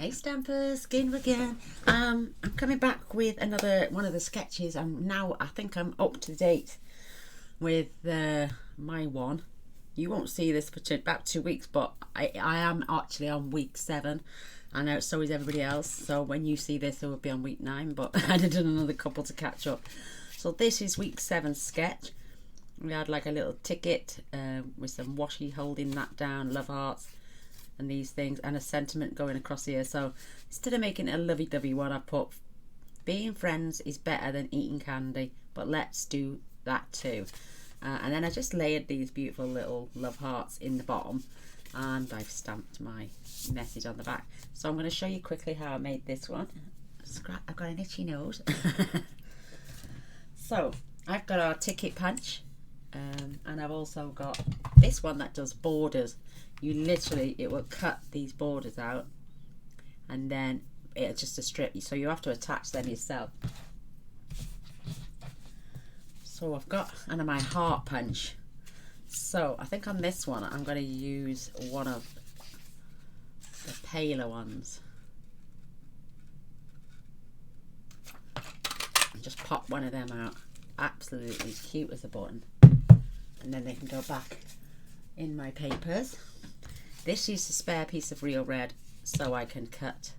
Hey Stampers, Gaynor again. I'm coming back with another one of the sketches. I think I'm up to date with my one. You won't see this for about 2 weeks, but I am actually on week 7. I know so is everybody else. So when you see this, it will be on week 9. But I had done another couple to catch up. So this is week 7 sketch. We had like a little ticket with some washi holding that down, love hearts, and these things, and a sentiment going across here. So instead of making it a lovey-dovey one, I put being friends is better than eating candy, but let's do that too. And then I just layered these beautiful little love hearts in the bottom, and I've stamped my message on the back. So I'm going to show you quickly how I made this one. I've got an itchy nose. So I've got our ticket punch, and I've also got this one that does borders. It will cut these borders out, and then it's just a strip, so you have to attach them yourself. So I've got, and my heart punch. So I think on this one I'm going to use one of the paler ones. And just pop one of them out. Absolutely cute as a button. And then they can go back in my papers. This is a spare piece of real red, so I can cut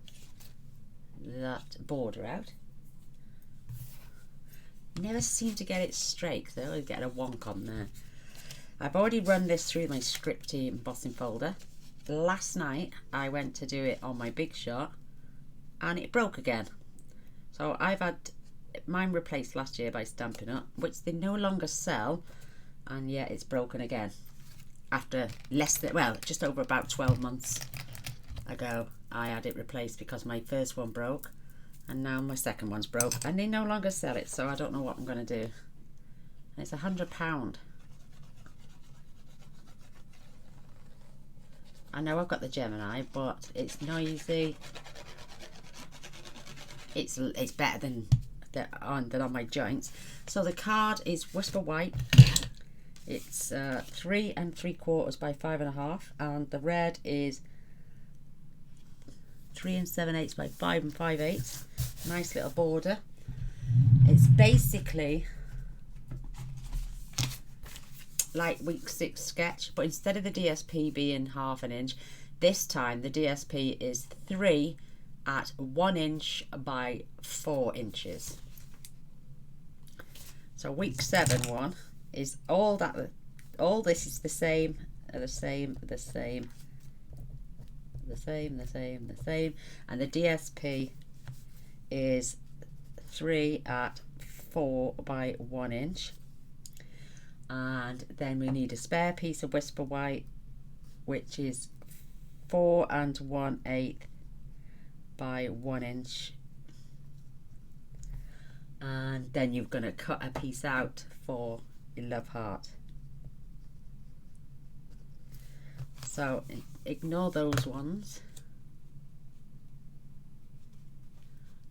that border out. Never seem to get it straight, so I always get a wonk on there. I've already run this through my scripty embossing folder. Last night I went to do it on my big shot and it broke again. So I've had mine replaced last year by Stampin' Up, which they no longer sell, and yet it's broken again. After just over about 12 months ago, I had it replaced because my first one broke, and now my second one's broke, and they no longer sell it, so I don't know what I'm going to do. And it's £100. I know I've got the Gemini, but it's noisy. It's better than on my joints. So the card is Whisper White. It's 3 3/4 by 5.5, and the red is 3 7/8 by 5 5/8. Nice little border. It's basically like week 6 sketch, but instead of the DSP being 1/2 inch, this time the DSP is 3 at 1 inch by 4 inches. So week 7 one is all this is the same, and the DSP is 3 at 4 by 1 inch. And then we need a spare piece of Whisper White, which is 4 1/8 by 1 inch. And then you're going to cut a piece out for your love heart. So ignore those ones.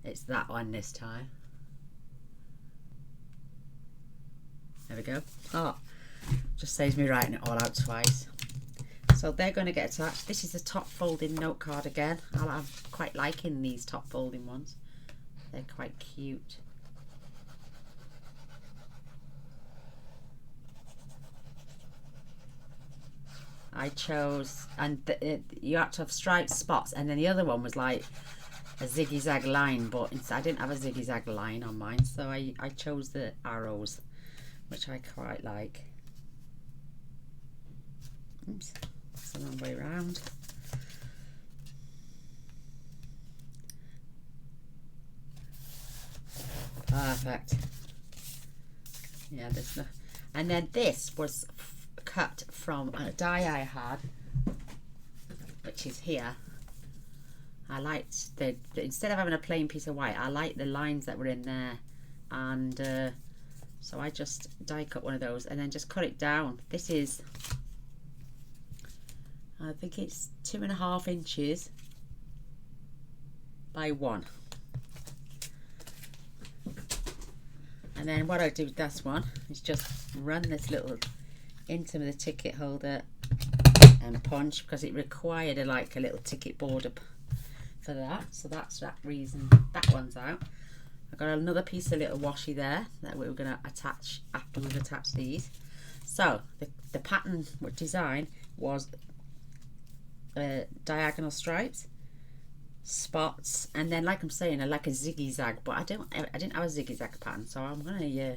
It's that one this time. There we go. Oh, just saves me writing it all out twice. So they're going to get attached. This is a top folding note card again. I'm quite liking these top folding ones. They're quite cute. I chose, and you have to have striped spots, and then the other one was like a ziggy-zag line, but I didn't have a ziggy-zag line on mine, so I chose the arrows, which I quite like. Oops, that's the wrong way around. Perfect. Yeah, there's no, and then this was cut from a die I had, which is here. I liked the instead of having a plain piece of white, I liked the lines that were in there, and so I just die cut one of those and then just cut it down. This is, I think it's 2.5 inches by 1. And then what I do with this one is just run this little into the ticket holder and punch, because it required a little ticket border for that, so that's that reason that one's out. I've got another piece of little washi there that we were going to attach after we've attached these. So the pattern design was diagonal stripes, spots, and then, like I'm saying, I like a zigzag, but I didn't have a zigzag pattern, so I'm gonna you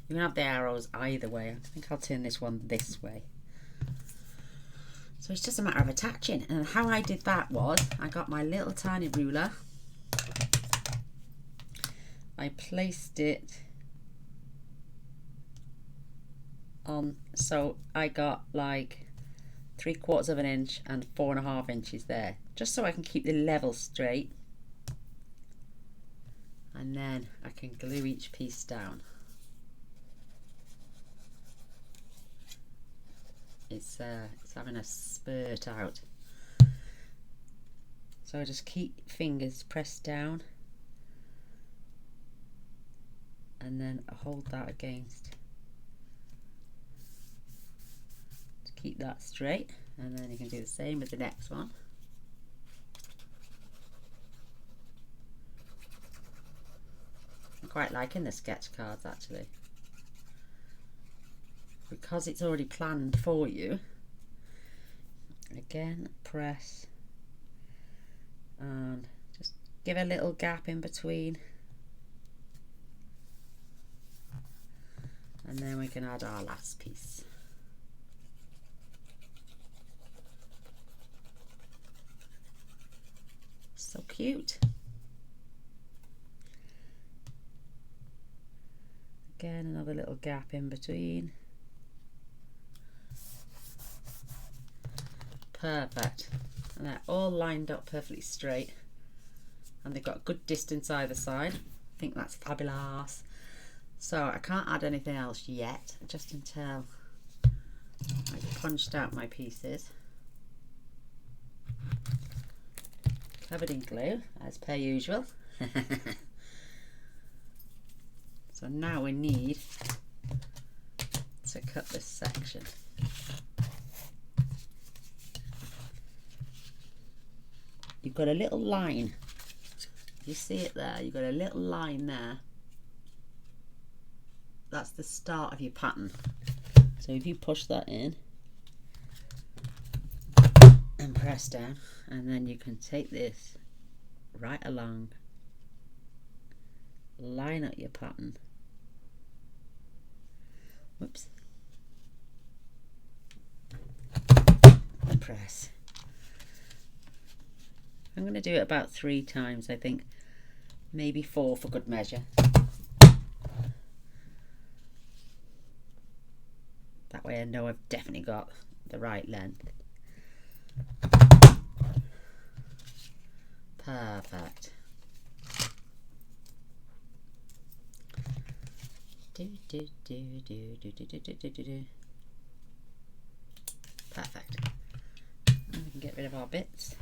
can have the arrows either way. I think I'll turn this one this way. So it's just a matter of attaching, and how I did that was I got my little tiny ruler, I placed it on, so I got like 3/4 of an inch and 4.5 inches there, just so I can keep the level straight, and then I can glue each piece down. It's having a spurt out, so I just keep fingers pressed down and then I hold that against to keep that straight, and then you can do the same with the next one. I'm quite liking the sketch cards actually, because it's already planned for you. Again, press and just give a little gap in between, and then we can add our last piece. So cute. Again, another little gap in between. Perfect. And they're all lined up perfectly straight, and they've got a good distance either side. I think that's fabulous. So I can't add anything else yet, just until I punched out my pieces. Covered in glue, as per usual. So now we need to cut this section. You've got a little line, you see it there, you've got a little line there. That's the start of your pattern. So if you push that in and press down, and then you can take this right along, line up your pattern. Whoops. And press. I'm going to do it about 3 times, I think, maybe 4 for good measure. That way I know I've definitely got the right length. Perfect. Perfect. And we can get rid of our bits.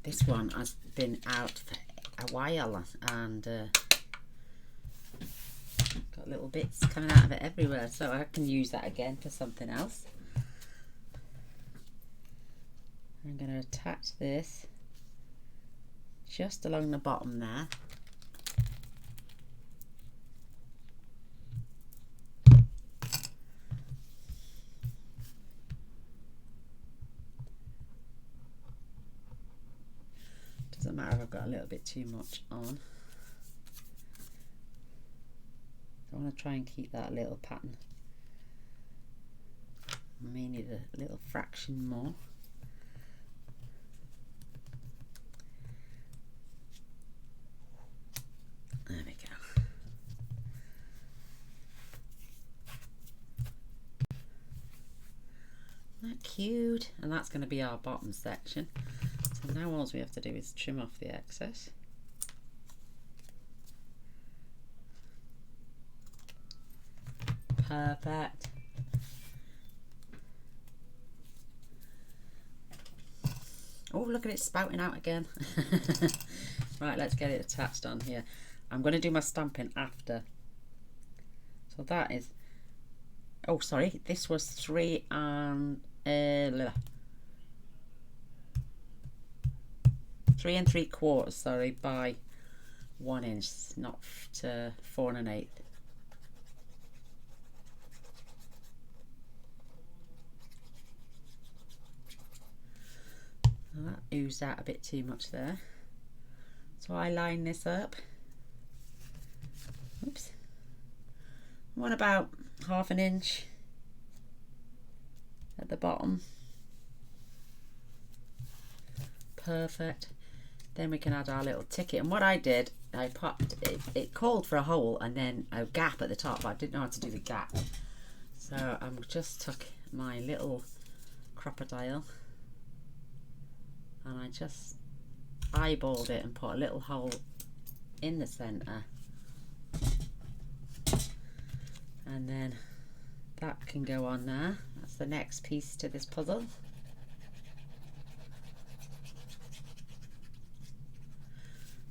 This one has been out for a while, and got little bits coming out of it everywhere, so I can use that again for something else. I'm going to attach this just along the bottom there. Doesn't matter if I've got a little bit too much on. I want to try and keep that little pattern. I may need a little fraction more. There we go. Isn't that cute? And that's going to be our bottom section. So now all we have to do is trim off the excess. Perfect. Oh, look at it spouting out again. Right, let's get it attached on here. I'm going to do my stamping after. So that is, oh sorry, this was 3 and 3 3/4, sorry, by 1 inch, not to 4 1/8. Well, that oozed out a bit too much there, so I line this up. Oops. I want about 1/2 inch at the bottom. Perfect. Then we can add our little ticket. And what I did, I popped it called for a hole and then a gap at the top, but I didn't know how to do the gap. So I just took my little crocodile and I just eyeballed it and put a little hole in the center. And then that can go on there. That's the next piece to this puzzle.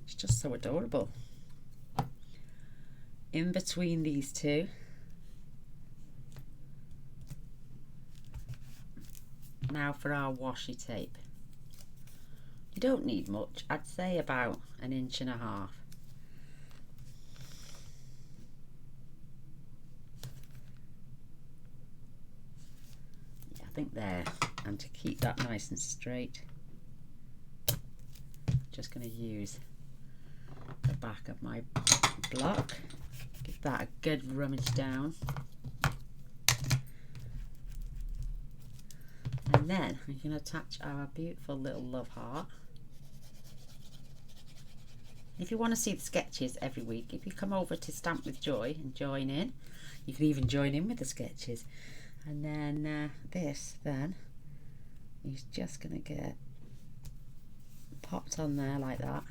It's just so adorable. In between these two, now for our washi tape. You don't need much, I'd say about 1.5 inches. I think there, and to keep that nice and straight, just going to use the back of my block, give that a good rummage down, and then we can attach our beautiful little love heart. If you want to see the sketches every week, if you come over to Stamp with Joy and join in, you can even join in with the sketches. And then this then is just going to get popped on there like that.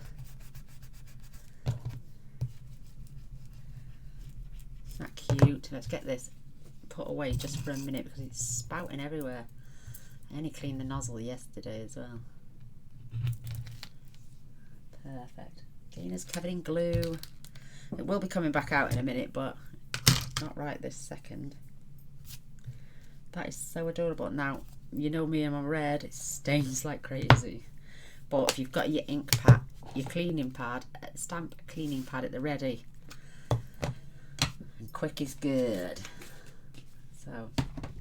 Isn't that cute? Let's get this put away just for a minute because it's spouting everywhere. I only cleaned the nozzle yesterday as well. Perfect. Gaynor's covered in glue. It will be coming back out in a minute, but not right this second. That is so adorable. Now, you know me and my red, it stains like crazy. But if you've got your ink pad, your cleaning pad, stamp cleaning pad at the ready, and quick is good. So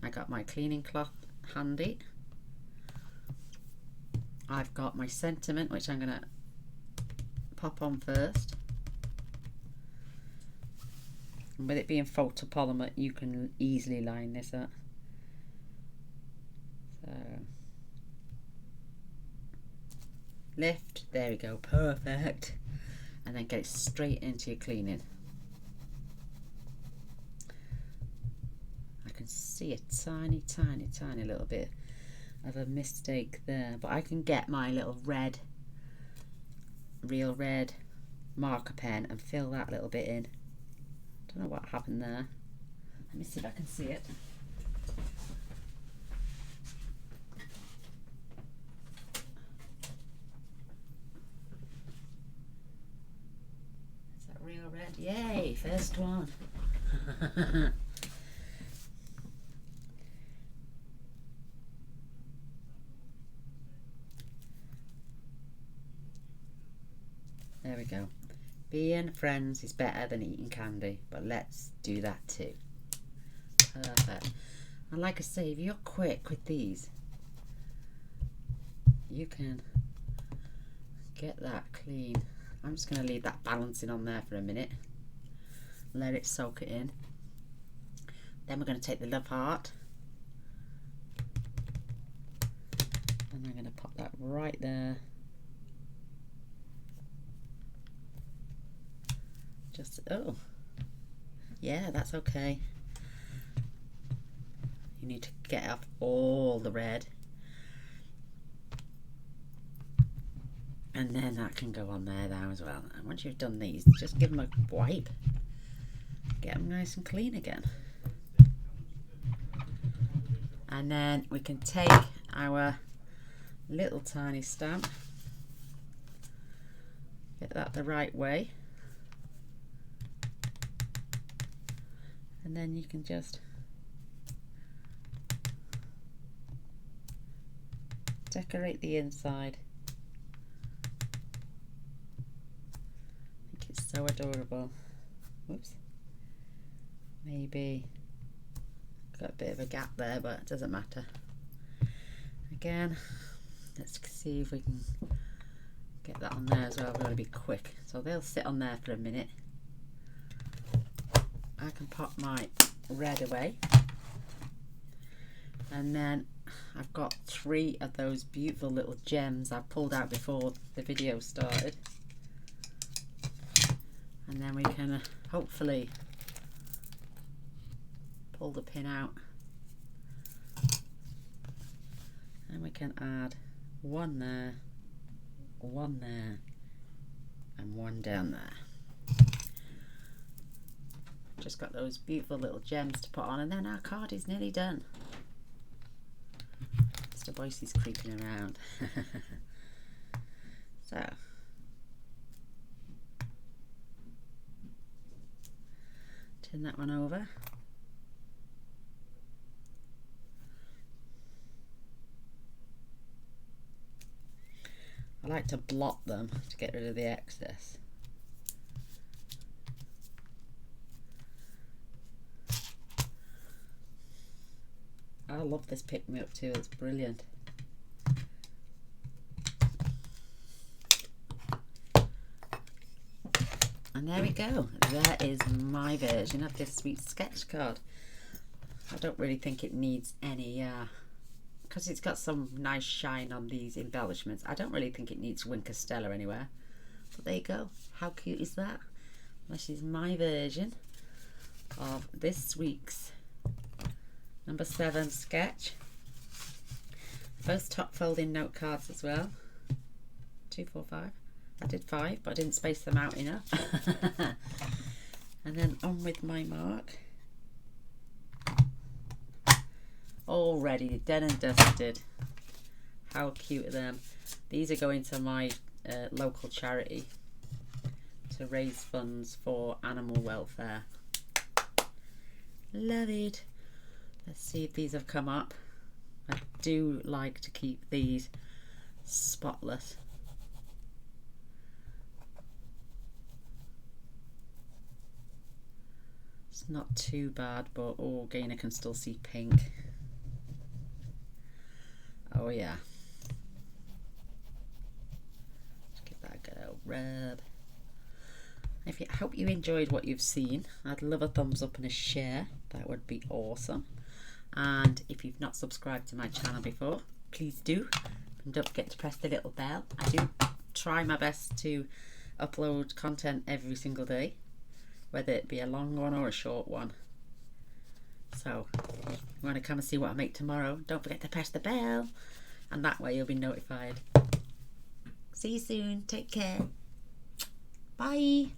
I got my cleaning cloth handy. I've got my sentiment, which I'm gonna pop on first. And with it being photopolymer, you can easily line this up. So lift, there we go, perfect. And then get it straight into your cleaning. I can see a tiny little bit of a mistake there, but I can get my little red, real red marker pen and fill that little bit in. Don't know what happened there. Let me see if I can see it. Is that real red? Yay, first one. There we go. Being friends is better than eating candy, but let's do that too. Perfect. And like I say, if you're quick with these, you can get that clean. I'm just going to leave that balancing on there for a minute. Let it soak it in. Then we're going to take the love heart. And I'm going to pop that right there. Just, oh, yeah, that's okay. You need to get off all the red. And then that can go on there now as well. And once you've done these, just give them a wipe. Get them nice and clean again. And then we can take our little tiny stamp. Get that the right way. And then you can just decorate the inside So adorable. Whoops. Maybe got a bit of a gap there, but it doesn't matter. Again, let's see if we can get that on there as well. We're going to be quick. So they'll sit on there for a minute. I can pop my red away. And then I've got 3 of those beautiful little gems I pulled out before the video started. And then we can hopefully pull the pin out. And we can add 1 there, 1 there, and 1 down there. Just got those beautiful little gems to put on, and then our card is nearly done. Mr. Boyce's creeping around. So, turn that one over. I like to blot them to get rid of the excess. I love this pick me up too, it's brilliant. And there we go, there is my version of this sweet sketch card. I don't really think it needs any because it's got some nice shine on these embellishments. I don't really think it needs Winker Stella anywhere. But there you go. How cute is that? This is my version of this week's number 7 sketch. Both top folding note cards as well. 2, 4, 5. I did 5, but I didn't space them out enough. And then on with my mark. All ready, dead and dusted. How cute are them? These are going to my local charity to raise funds for animal welfare. Love it. Let's see if these have come up. I do like to keep these spotless. It's not too bad, but oh, Gaynor can still see pink. Oh yeah. Just give that a good old rub. I hope you enjoyed what you've seen. I'd love a thumbs up and a share. That would be awesome. And if you've not subscribed to my channel before, please do. And don't forget to press the little bell. I do try my best to upload content every single day, whether it be a long one or a short one. So if you want to come and see what I make tomorrow, don't forget to press the bell, and that way you'll be notified. See you soon. Take care. Bye.